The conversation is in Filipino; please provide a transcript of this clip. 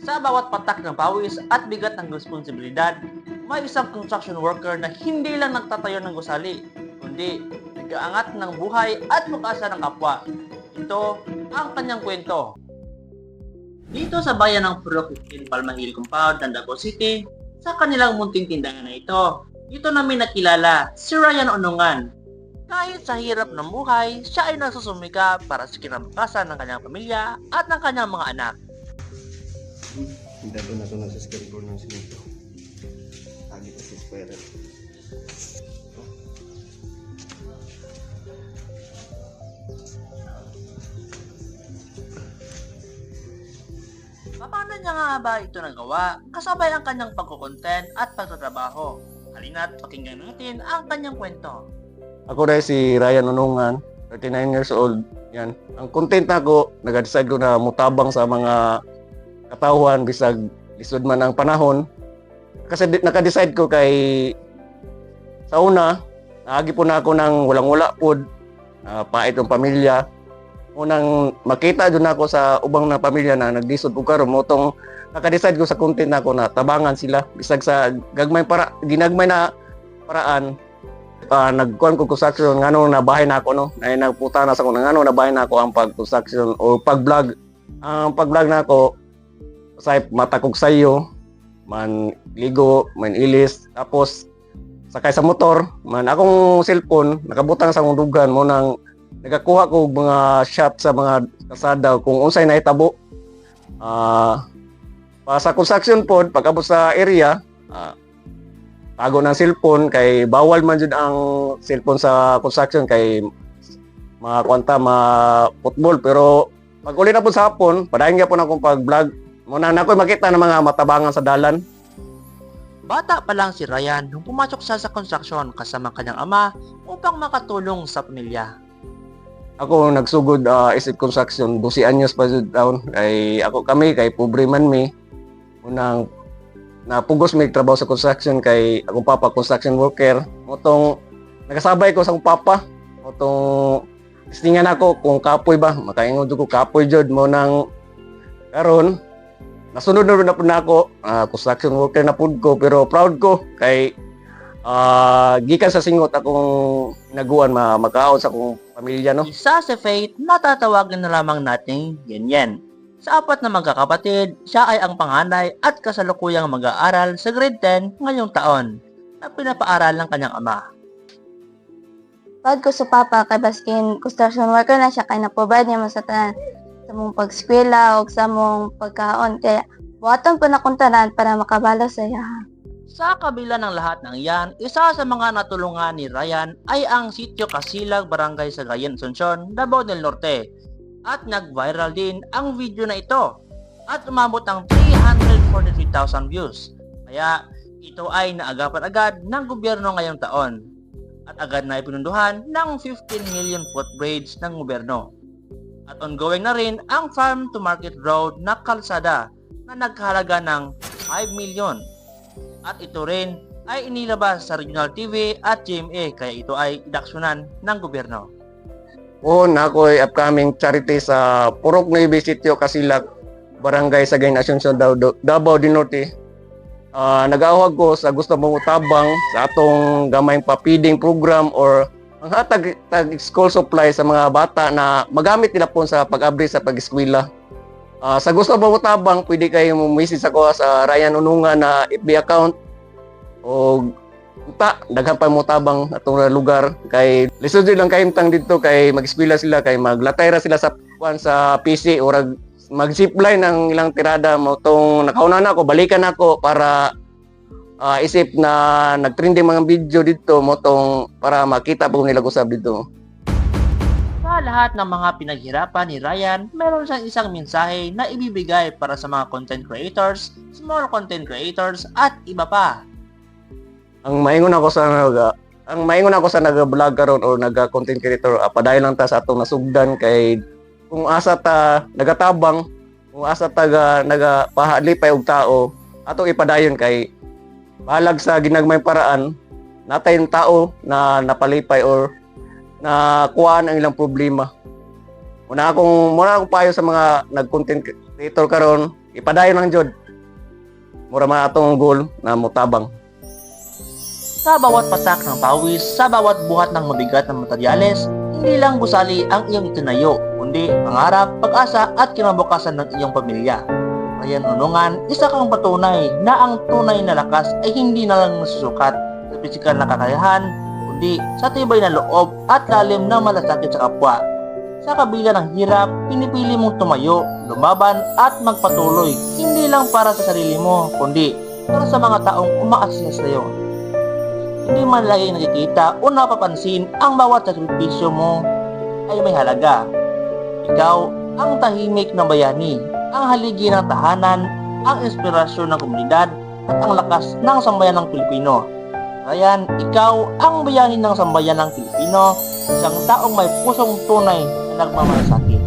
Sa bawat patak ng pawis at bigat ng responsibilidad, may isang construction worker na hindi lang nagtatayo ng gusali, kundi nag-aangat ng buhay at pag-asa ng kapwa. Ito ang kanyang kwento. Dito sa bayan ng Puro 15 Palmahil Compound ng Davao City, sa kanilang munting tindahan na ito, dito namin nakilala si Ryan Onongan. Kahit sa hirap ng buhay, siya ay nagsusumika para sa kinabukasan ng kanyang pamilya at ng kanyang mga anak. Dato na ito na sa skateboard ng simento. Lagi na si Square. Paano niya nga ba ito nagawa kasabay ang kanyang pagkukontent at pagtatrabaho? Halina't pakinggan natin ang kanyang kwento. Ako dahil si Ryan Onongan, 39 years old. Yan. Ang content na ako, nag-decide ko na mutabang sa mga katauhan bisag lisod man ang panahon. Kasi naka-decide ko kay sa una, naagi po na ako ng walang-wala po, pait ng pamilya. Unang makita doon ako sa ubang na pamilya na nagdisod ko karon mo tong naka-decide ko sa content na ako na tabangan sila bisag sa ginagmay na paraan. Nagkuhan ko construction ngano na bahay na ako no ay nagputa na sa ko ngano na bahay na ako ang pag-construction o pag-vlog. Ang pag-vlog na ako say matakog sayo man ligo man ilis tapos sakay sa motor man akong cellphone nakabutang sa akong dugan mo nang nagakuha ko mga shot sa mga kasada kung unsay nahitabo. Pa sa construction pod pagabot sa area tago ng cellphone kay bawal man jud ang cellphone sa construction kay mga kwanta football pero pag uli na po sa hapon padayon gyapon akong pag-vlog muna na ako'y makita ng mga matabangan sa dalan. Bata pa lang si Ryan nung pumasok siya sa construction kasama kanyang ama upang makatulong sa pamilya. Ako nagsugod isip construction 12 anyos pa jud taon kay ako kami kay pobre man mi unang napugos may trabaho sa construction kay akong papa construction worker motong nagasabay ko sa akong papa motong istingan ako kung kapoy ba makaingon jud ko kapoy jud mo nang karon nasunod na po na ako construction worker na pud ko pero proud ko kay gikan sa singot akong naguan makaon sa akong pamilya no. Isa si Faith na tatawagan na lamang nating Yenyen. Sa apat na magkakapatid, siya ay ang panganay at kasalukuyang mag-aaral sa grade 10 ngayong taon na pinapaaral ng kanyang ama. Proud ko sa papa kay baskin construction worker na siya kay na-provide niya mo sa tanan sa mong pag-eskwela o sa mong pagkaon kaya buhaton po na kong tanan para makabalo sa iya. Sa kabila ng lahat ng iyan, isa sa mga natulungan ni Ryan ay ang Sitio Casilag, Barangay Sagayan, Asuncion, Davao del Norte. At nag-viral din ang video na ito at umabot ng 343,000 views. Kaya ito ay naagapan agad ng gobyerno ngayong taon at agad na ipinunduhan ng 15 million footbridge ng gobyerno. At ongoing na rin ang farm to market road na kalsada na naghalaga ng 5 million. At ito rin ay inilabas sa regional TV at GMA kaya ito ay inaksyonan ng gobyerno. Na ako'y upcoming charity sa Purok 9 Sitio Casilag, Barangay Sagayan Asuncion, Davao del Norte. Nag-aawag ko sa gusto mong utabang sa atong gamayng pa-feeding program or ang hatag school supply sa mga bata na magamit nila po sa pag-abri sa pag-eskwela. Sa gusto mong utabang, pwede kayo message ako sa Ryan Onongan na FB account o daghan pa mo tabang atong lugar kay lisod lang kahimtang dito kay mag-eskwela sila kay maglatay ra sila sa PC or mag-zipline ng ilang tirada mo tong nakauna na ako balikan ako para isip na nagtrending mga video dito mo tong para makita po nila usab dito. Sa lahat ng mga pinaghirapan ni Ryan, meron siyang isang mensahe na ibibigay para sa mga content creators, small content creators at iba pa. Ang maingon ako sa nag-vlog karon or nag-content creator, padayon lang ta sa atong nasugdan kay kung asa ta nagatabang, kung asa ta nagapahadlipay og tao, atong ipadayon kay balag sa ginagmay paraan natay yung tao na napalipay or na kuhaan ang ilang problema. Muna akong payo sa mga nag-content creator karon, ipadayon lang jud. Mura man atong goal na mutabang. Sa bawat patak ng pawis, sa bawat buhat ng mabigat na materyales, hindi lang gusali ang iyong itinayo, kundi pangarap, pag-asa at kinabukasan ng iyong pamilya. Ryan Unungan, isa kang patunay na ang tunay na lakas ay hindi na lang nasusukat sa pisikal na kakayahan, kundi sa tibay na loob at lalim ng malasakit sa kapwa. Sa kabila ng hirap, pinipili mong tumayo, lumaban at magpatuloy, hindi lang para sa sarili mo, kundi para sa mga taong umaasa sa iyo. Hindi man lagi nakikita o napapansin ang bawat sakripisyo mo ay may halaga. Ikaw ang tahimik ng bayani, ang haligi ng tahanan, ang inspirasyon ng komunidad at ang lakas ng sambayan ng Pilipino. Ryan, ikaw ang bayani ng sambayan ng Pilipino, isang taong may pusong tunay na nagmamalasakit.